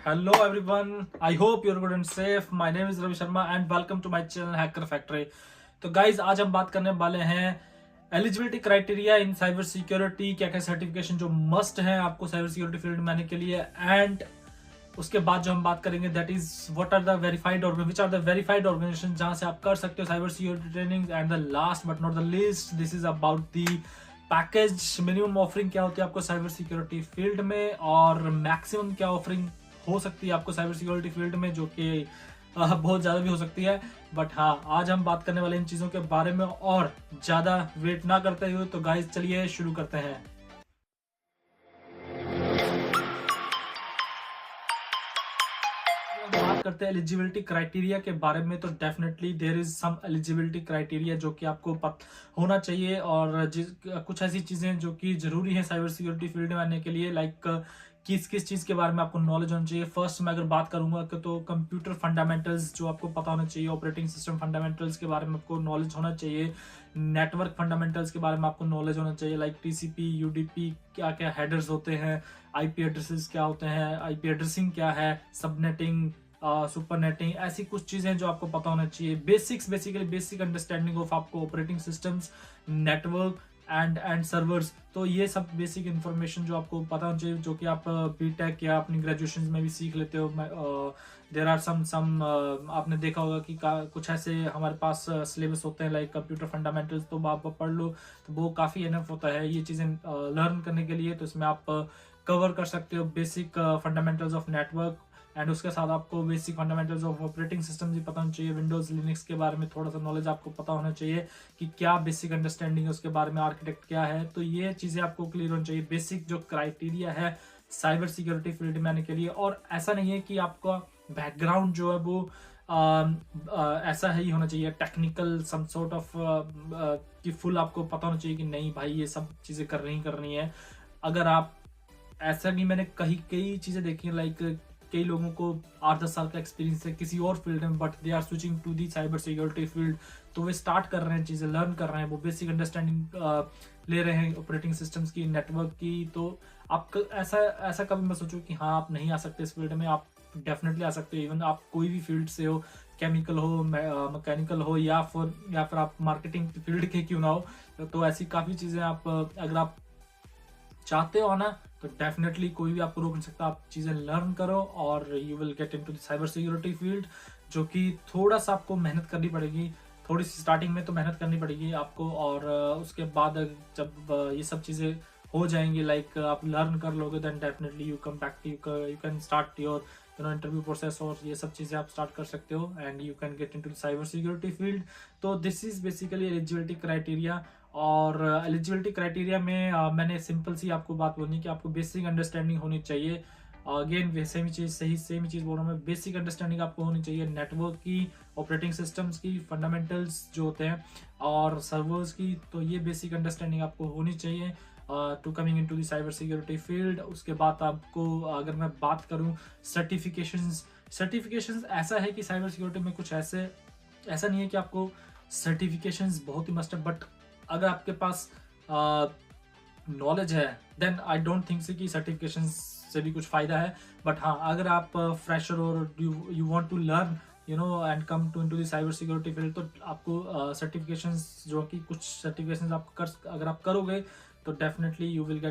Hello everyone, I hope you're good and safe. My name is Ravi Sharma and welcome to my channel Hacker Factory. तो guys आज हम बात करने वाले हैं एलिजिबिलिटी क्राइटेरिया इन cyber security, क्या क्या सर्टिफिकेशन जो मस्ट है आपको साइबर सिक्योरिटी फील्ड में आने के लिए, एंड उसके बाद जो हम बात करेंगे that is what are the verified which are the verified organisation जहां से आप कर सकते हो cyber security training. And the last but not the least, this is about the package minimum offering क्या होती है आपको साइबर सिक्योरिटी फील्ड में और मैक्सिमम क्या ऑफरिंग हो सकती है आपको साइबर सिक्योरिटी फील्ड में, जो कि बहुत ज़्यादा भी हो सकती है। बट हाँ, आज हम बात करने वाले इन चीज़ों के बारे में और ज़्यादा वेट ना करते हुए तो गाइस चलिए शुरू करते हैं। बात करते हैं एलिजिबिलिटी क्राइटेरिया के बारे में, तो definitely there is some eligibility criteria जो कि आपको होना चाहिए और कुछ ऐसी चीज़ें जो कि ज़रूरी है साइबर सिक्योरिटी फील्ड में आने के लिए, लाइक किस किस चीज़ के बारे में आपको नॉलेज होना चाहिए। फर्स्ट मैं अगर बात करूंगा तो कंप्यूटर फंडामेंटल्स जो आपको पता होना चाहिए, ऑपरेटिंग सिस्टम फंडामेंटल्स के बारे में आपको नॉलेज होना चाहिए, नेटवर्क फंडामेंटल्स के बारे में आपको नॉलेज होना चाहिए, लाइक टीसीपी यूडीपी क्या क्या हेडर्स होते हैं, आईपी एड्रेसेस क्या होते हैं, आईपी एड्रेसिंग क्या है, सबनेटिंग, सुपर नेटिंग, ऐसी कुछ चीजें जो आपको पता होना चाहिए। बेसिकली बेसिक अंडरस्टैंडिंग ऑफ आपको operating systems, network and servers, तो ये सब बेसिक इन्फॉर्मेशन जो आपको पता होना चाहिए, जो कि आप बीटेक या अपनी ग्रेजुएशन में भी सीख लेते हो। देर आर सम आपने देखा होगा कि कुछ ऐसे हमारे पास सिलेबस होते हैं लाइक कंप्यूटर फंडामेंटल्स, तो आप पढ़ लो तो वो काफ़ी इनफ होता है ये चीज़ें लर्न करने के लिए। तो इसमें आप कवर कर सकते हो basic fundamentals of network, and उसके साथ आपको basic fundamentals of operating system भी पता होना चाहिए। विंडोज लिनक्स के बारे में थोड़ा सा नॉलेज आपको पता होना चाहिए कि क्या बेसिक अंडरस्टैंडिंग है उसके बारे में, आर्किटेक्ट क्या है, तो ये चीज़ें आपको क्लियर होनी चाहिए। बेसिक जो क्राइटेरिया है साइबर सिक्योरिटी फील्ड में आने के लिए, और ऐसा नहीं है कि आपका बैकग्राउंड जो है वो ऐसा ही होना चाहिए टेक्निकल सम सॉर्ट ऑफ कि फुल आपको पता होना चाहिए कि नहीं भाई ये सब चीज़ें करनी है। अगर आप ऐसा भी, मैंने कई चीज़ें देखी है, लाइक कई लोगों को 8-10 साल का एक्सपीरियंस है किसी और फील्ड में, but they are switching to the cyber security field, तो वे स्टार्ट कर रहे हैं चीज़ें लर्न कर रहे हैं, वो बेसिक अंडरस्टैंडिंग ले रहे हैं ऑपरेटिंग सिस्टम्स की, नेटवर्क की। तो आप ऐसा कभी मत सोचो कि हाँ आप नहीं आ सकते इस फील्ड में, आप डेफिनेटली आ सकते हो। इवन आप कोई भी फील्ड से हो, केमिकल हो, मैकेनिकल हो, या फिर आप मार्केटिंग फील्ड के क्यों ना हो, तो ऐसी काफ़ी चीज़ें आप अगर आप चाहते हो ना तो डेफिनेटली कोई भी आपको रोक नहीं सकता। आप चीज़ें लर्न करो और you will gate into the cyber security field, जो कि थोड़ा सा आपको मेहनत करनी पड़ेगी, थोड़ी सी स्टार्टिंग में तो मेहनत करनी पड़ेगी आपको, और उसके बाद जब ये सब चीज़ें हो जाएंगी, लाइक आप लर्न कर लोगे, then definitely you come back, you can start your interview process, और ये सब चीज़ें आप स्टार्ट कर सकते हो and you can get into the cyber security field. तो this is basically eligibility criteria. और एलिजिबिलिटी क्राइटेरिया में मैंने सिंपल सी आपको बात बोलनी कि आपको बेसिक अंडरस्टैंडिंग होनी चाहिए। अगेन सेम ही चीज़ बोल रहा हूँ मैं, बेसिक अंडरस्टैंडिंग आपको होनी चाहिए नेटवर्क की, ऑपरेटिंग सिस्टम्स की, फंडामेंटल्स जो होते हैं, और सर्वर्स की। तो ये बेसिक अंडरस्टैंडिंग आपको होनी चाहिए to coming into the cyber security field. उसके बाद आपको अगर मैं बात करूँ सर्टिफिकेशंस ऐसा है कि साइबर सिक्योरिटी में कुछ ऐसा नहीं है कि आपको सर्टिफिकेशंस बहुत ही मस्ट है, बट अगर आपके पास नॉलेज है देन आई डोंट थिंक से कि सर्टिफिकेशन से भी कुछ फायदा है। बट हाँ, अगर आप फ्रेशर और you want to learn and come to into the cyber security field, तो आपको सर्टिफिकेशंस जो कि कुछ सर्टिफिकेशंस आप अगर आप करोगे तो definitely you will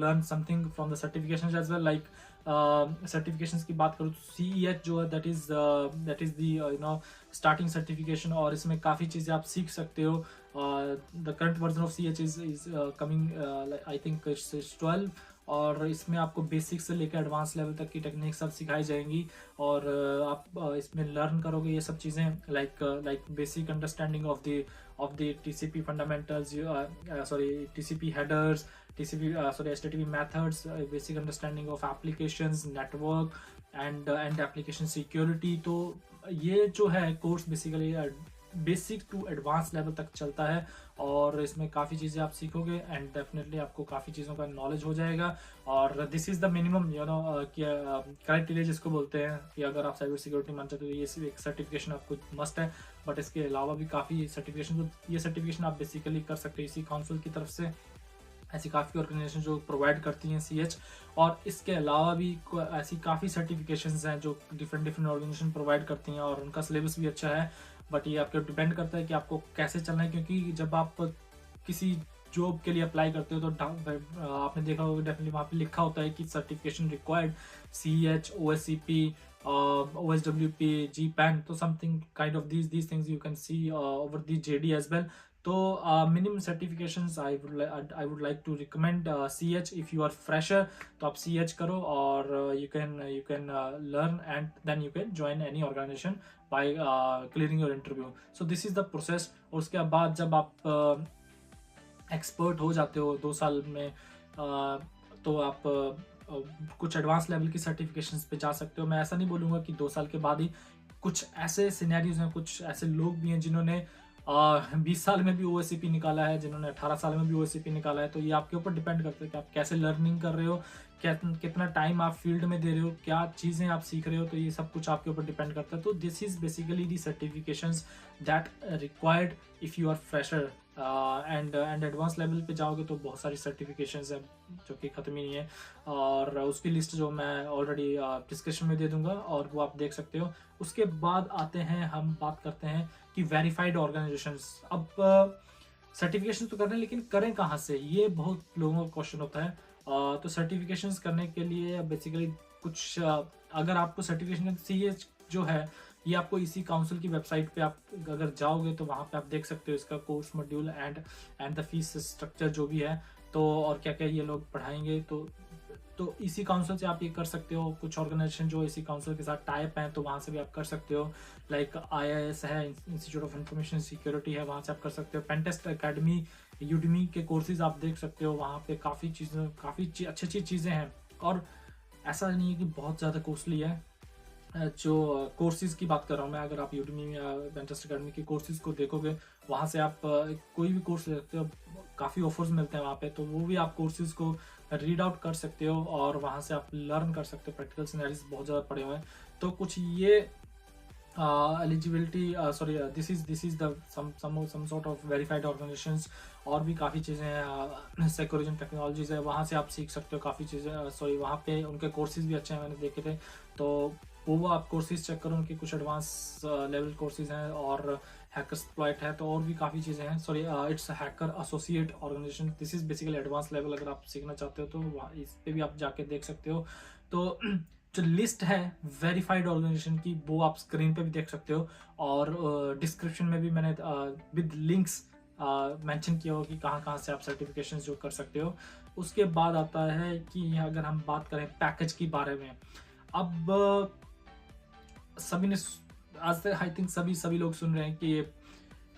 learn something from the certifications as well. Like certifications की बात करूँ तो CEH जो है that is the starting certification, और इसमें काफ़ी चीज़ें आप सीख सकते हो। The current version of CEH is coming I think 12, और इसमें आपको बेसिक से लेकर एडवांस लेवल तक की टेक्निक सब सिखाई जाएंगी, और आप इसमें लर्न करोगे ये सब चीज़ें, like basic understanding of the TCP fundamentals, TCP headers, HTTP methods, basic understanding of applications, network and application security। तो ये जो है course basically basic to advance level तक चलता है, और इसमें काफ़ी चीज़ें आप सीखोगे एंड डेफिनेटली आपको काफ़ी चीज़ों का नॉलेज हो जाएगा। और this is the minimum criteria जिसको बोलते हैं कि अगर आप साइबर सिक्योरिटी मान चाहते हो तो ये सिर्फ एक सर्टिफिकेशन आपको मस्ट है। बट इसके अलावा भी काफ़ी सर्टिफिकेशन, ये सर्टिफिकेशन आप बेसिकली कर सकते हो इसी काउंसिल की तरफ से। ऐसी काफ़ी ऑर्गेनाइजेशन जो प्रोवाइड करती हैं CH। और इसके अलावा भी ऐसी काफ़ी सर्टिफिकेशंस हैं जो डिफरेंट डिफरेंट ऑर्गेनाइजेशन प्रोवाइड करती हैं, और उनका सिलेबस भी अच्छा है। बट ये आपके डिपेंड करता है कि आपको कैसे चलना है, क्योंकि जब आप किसी जॉब के लिए अप्लाई करते हो तो आपने देखा होगा डेफिनेटली वहाँ पे लिखा होता है कि certification required CH, OSCP, OSWP, GPAN, तो something kind of these things you can see over the JD as well। तो minimum certifications I would like to recommend CH। If you are fresher तो आप CH करो, और you can learn and then you can join any organisation by clearing your interview. So this is the process. और उसके बाद जब आप expert हो जाते हो 2 साल में, तो आप कुछ एडवांस लेवल की सर्टिफिकेशंस पे जा सकते हो। मैं ऐसा नहीं बोलूँगा कि 2 साल के बाद ही, कुछ ऐसे सिनेरियोज हैं, कुछ ऐसे लोग भी हैं जिन्होंने 20 साल में भी OSCP निकाला है, जिन्होंने 18 साल में भी OSCP निकाला है। तो ये आपके ऊपर डिपेंड करता है कि आप कैसे लर्निंग कर रहे हो, कितना टाइम आप फील्ड में दे रहे हो, क्या चीज़ें आप सीख रहे हो, तो ये सब कुछ आपके ऊपर डिपेंड करता है। तो this is basically the certifications that required if you are fresher. And advance level पे जाओगे तो बहुत सारी सर्टिफिकेशंस हैं जो कि ख़त्म ही नहीं है, और उसकी लिस्ट जो मैं ऑलरेडी डिस्क्रिप्शन में दे दूंगा, और वो आप देख सकते हो। उसके बाद आते हैं, हम बात करते हैं कि वेरीफाइड ऑर्गेनाइजेशंस। अब सर्टिफिकेशन तो कर रहे हैं, लेकिन करें कहाँ से, ये बहुत लोगों का क्वेश्चन होता है। तो सर्टिफिकेशंस करने के लिए बेसिकली कुछ अगर आपको सर्टिफिकेशन CH जो है, ये आपको इसी काउंसिल की वेबसाइट पे आप अगर जाओगे तो वहाँ पे आप देख सकते हो इसका course module and the fees structure जो भी है, तो और क्या क्या ये लोग पढ़ाएंगे। तो इसी काउंसिल से आप ये कर सकते हो। कुछ ऑर्गेनाइजेशन जो इसी काउंसिल के साथ टाइप हैं, तो वहाँ से भी आप कर सकते हो। लाइक IIS है, इंस्टीट्यूट ऑफ इंफॉर्मेशन सिक्योरिटी है, वहाँ से आप कर सकते हो। पेनटेस्ट अकेडमी, यूडमी के कोर्सेज आप देख सकते हो, वहाँ पे काफ़ी अच्छी अच्छी चीज़ें हैं। और ऐसा नहीं है कि बहुत ज़्यादा कॉस्टली है। जो कोर्सेज की बात कर रहा हूँ मैं, अगर आप यूडमी या पेनटेस्ट अकेडमी के कोर्सेज को देखोगे, वहाँ से आप कोई भी कोर्स ले सकते हो, काफ़ी ऑफर्स मिलते हैं वहाँ पे, तो वो भी आप कोर्सेज को रीड आउट कर सकते हो, और वहाँ से आप लर्न कर सकते हो। प्रैक्टिकल सिनेरियोस बहुत ज़्यादा पड़े हुए हैं। तो कुछ ये eligibility this is the some sort of verified organizations. और भी काफ़ी चीज़ें हैं, सेक्योरिजन टेक्नोलॉजीज है, वहाँ से आप सीख सकते हो काफ़ी चीज़ें। वहाँ पे उनके कोर्सेज भी अच्छे हैं, मैंने देखे थे। तो वो आप कोर्सेज चेक करो, उनके कुछ एडवांस लेवल कोर्सेज हैं, और हैकरस्प्लॉइट है, तो और भी काफ़ी चीज़ें हैं। It's hacker associate organization. This is basically advance level. अगर आप सीखना चाहते हो तो इस पे भी आप जाके देख सकते हो। तो जो लिस्ट है वेरीफाइड ऑर्गेनाइजेशन की, वो आप स्क्रीन पे भी देख सकते हो, और डिस्क्रिप्शन में भी मैंने विद लिंक्स मेंशन किया हो कि कहाँ कहाँ से आप सर्टिफिकेशन जो कर सकते हो। उसके बाद आता है कि अगर हम बात करें पैकेज के बारे में, अब सभी ने आज तक आई थिंक सभी लोग सुन रहे हैं कि,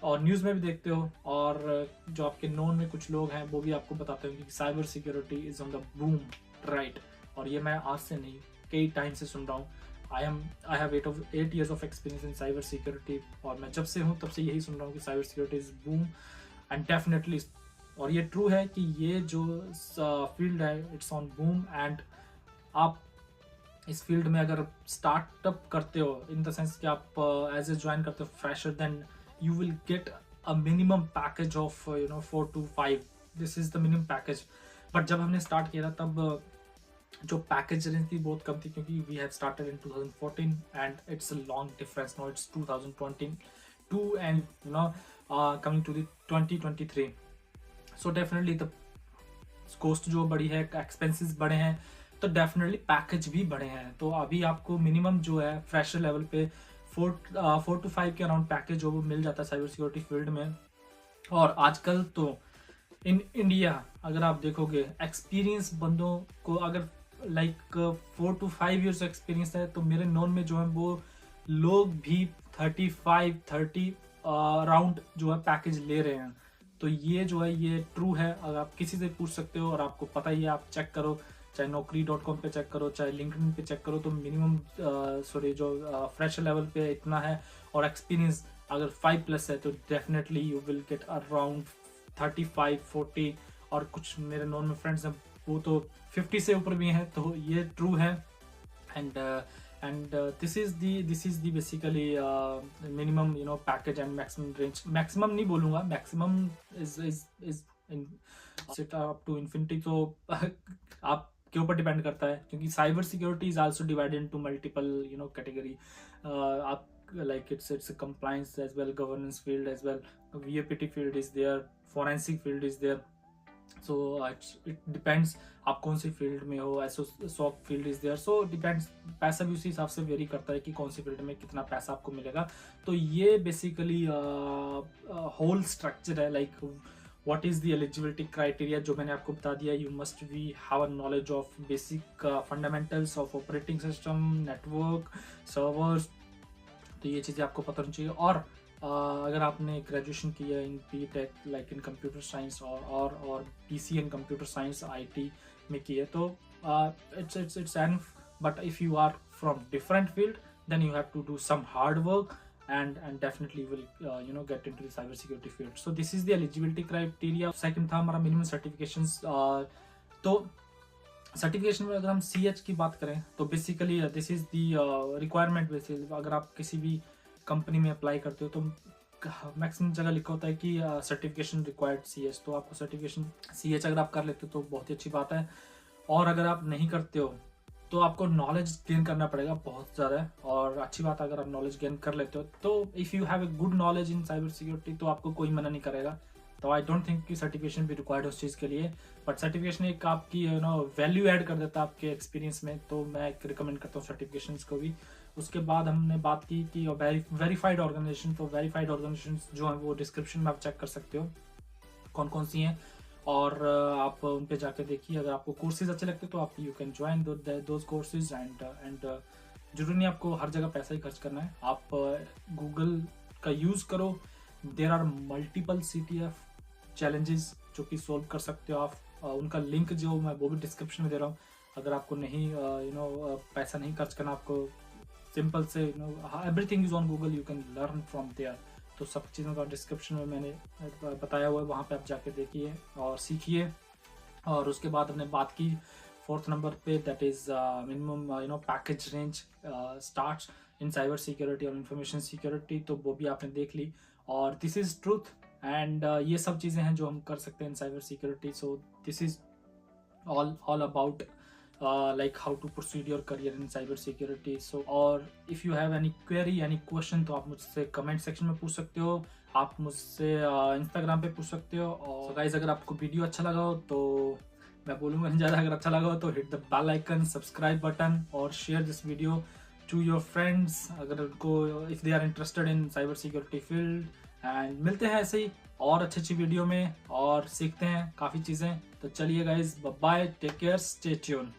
और न्यूज़ में भी देखते हो, और जो आपके नोन में कुछ लोग हैं वो भी आपको बताते हैं कि cyber security is on the boom, right. और ये मैं आज से नहीं, कई टाइम से सुन रहा हूँ। I have 8 years of experience in cyber security, और मैं जब से हूँ तब से यही सुन रहा हूँ कि cyber security is boom and definitely. और ये ट्रू है कि ये जो फील्ड है इट्स ऑन बूम। एंड आप इस फील्ड में अगर स्टार्टअप करते हो, इन द सेंस कि आप एज ए ज्वाइन करते हो fresher, then you will get a minimum package of 4 to 5। This is the minimum package. But जब हमने स्टार्ट किया था तब जो पैकेज रेंज थी बहुत कम थी, क्योंकि we have started in 2014 and it's a long difference. Now it's 2022 and coming to the 2023। So definitely the cost जो बढ़ी है, एक्सपेंसेस बढ़े हैं, तो डेफिनेटली पैकेज भी बढ़े हैं। तो अभी आपको मिनिमम जो है फ्रेशर लेवल पे 4 to 5 के अराउंड पैकेज जो वो मिल जाता है साइबर सिक्योरिटी फील्ड में। और आजकल तो इन इंडिया अगर आप देखोगे, एक्सपीरियंस बंदों को अगर लाइक 4 to 5 years एक्सपीरियंस है, तो मेरे नॉन में जो है वो लोग भी 35-30 राउंड जो है पैकेज ले रहे हैं। तो ये जो है ये ट्रू है, अगर आप किसी से पूछ सकते हो, और आपको पता ही है, आप चेक करो, चाहे naukri.com पे चेक करो, चाहे लिंक्डइन पे चेक करो, तो मिनिमम जो फ्रेशर लेवल पे इतना है, और एक्सपीरियंस अगर 5+ है तो definitely you will get around 35-40। और कुछ मेरे नॉन में फ्रेंड्स हैं वो तो 50 से ऊपर भी हैं। तो ये ट्रू है। And this is the basically minimum package and maximum range. Maximum नहीं बोलूँगा, maximum is set up to infinity, तो आपके ऊपर डिपेंड करता है, क्योंकि cyber security is also divided into multiple category. आप like it's a compliance as well, governance field as well, VAPT field is there, forensic field is there, so it depends आप कौन सी field में हो। SOC field is there, so depends, पैसा भी उसी हिसाब से वेरी करता है कि कौन सी फील्ड में कितना पैसा आपको मिलेगा। तो ये बेसिकली होल स्ट्रक्चर है, like what is the eligibility criteria जो मैंने आपको बता दिया। You must be have a knowledge of basic fundamentals of operating system, network, servers, तो ये चीज़ें आपको पता होनी चाहिए। और अगर आपने ग्रेजुएशन किया in BTech like in computer science और PC in computer science IT में की है, तो it's enough. But if you are from different field then you have to do some hard work and definitely will get into the cyber security field. So this is the eligibility criteria. Second था हमारा minimum certifications। तो certification में अगर हम CH की बात करें तो basically this is the requirement basis. अगर आप किसी भी कंपनी में अप्लाई करते हो तो मैक्सिमम जगह लिखा होता है कि सर्टिफिकेशन रिक्वायर्ड CH, तो आपको सर्टिफिकेशन CH अगर आप कर लेते हो तो बहुत ही अच्छी बात है। और अगर आप नहीं करते हो तो आपको नॉलेज गेन करना पड़ेगा बहुत ज़्यादा, और अच्छी बात है अगर आप नॉलेज गेन कर लेते हो तो if you have a good knowledge in cyber security तो आपको कोई मना नहीं करेगा। तो आई डोंट थिंक कि सर्टिफिकेशन भी रिक्वायर्ड है उस चीज़ के लिए, बट सर्टिफिकेशन एक आपकी वैल्यू ऐड कर देता है आपके एक्सपीरियंस में, तो मैं रिकमेंड करता हूँ सर्टिफिकेशंस को भी। उसके बाद हमने बात की कि वेरीफाइड ऑर्गेनाइजेशन, तो वेरीफाइड ऑर्गेनाइजेशन जो है वो डिस्क्रिप्शन में आप चेक कर सकते हो कौन कौन सी हैं, और आप उन पे जाके देखिए। अगर आपको कोर्सेज अच्छे लगते तो आप you can join those courses and जरूरी नहीं आपको हर जगह पैसा ही खर्च करना है। आप गूगल का यूज़ करो, there are multiple CTF challenges जो कि सोल्व कर सकते हो आप। उनका लिंक जो मैं वो भी डिस्क्रिप्शन में दे रहा हूँ। अगर आपको नहीं पैसा नहीं खर्च करना, आपको सिंपल से everything is on Google, you can learn from there. तो सब चीज़ों का डिस्क्रिप्शन में मैंने बताया हुआ है, वहाँ पे आप जाके देखिए और सीखिए। और उसके बाद हमने बात की 4th नंबर पे, that is minimum package range starts in cyber security और इंफॉर्मेशन सिक्योरिटी, तो वो भी आपने देख ली। और दिस इज ट्रूथ एंड ये सब चीज़ें हैं जो हम कर सकते हैं in cyber security. So this is all about like how to proceed your career in cyber security. So और if you have any query, any question, तो आप मुझसे कमेंट सेक्शन में पूछ सकते हो, आप मुझसे इंस्टाग्राम पे पूछ सकते हो। और गाइज अगर आपको वीडियो अच्छा लगा हो तो मैं बोलूँगा नहीं ज़्यादा, अगर अच्छा लगा हो तो hit the bell icon, subscribe button और share this video to your friends अगर उनको, if they are interested in cyber security field. And मिलते हैं ऐसे ही और अच्छी वीडियो में और सीखते हैं काफ़ी चीज़ें। तो चलिए guys, bye, take care, stay tune.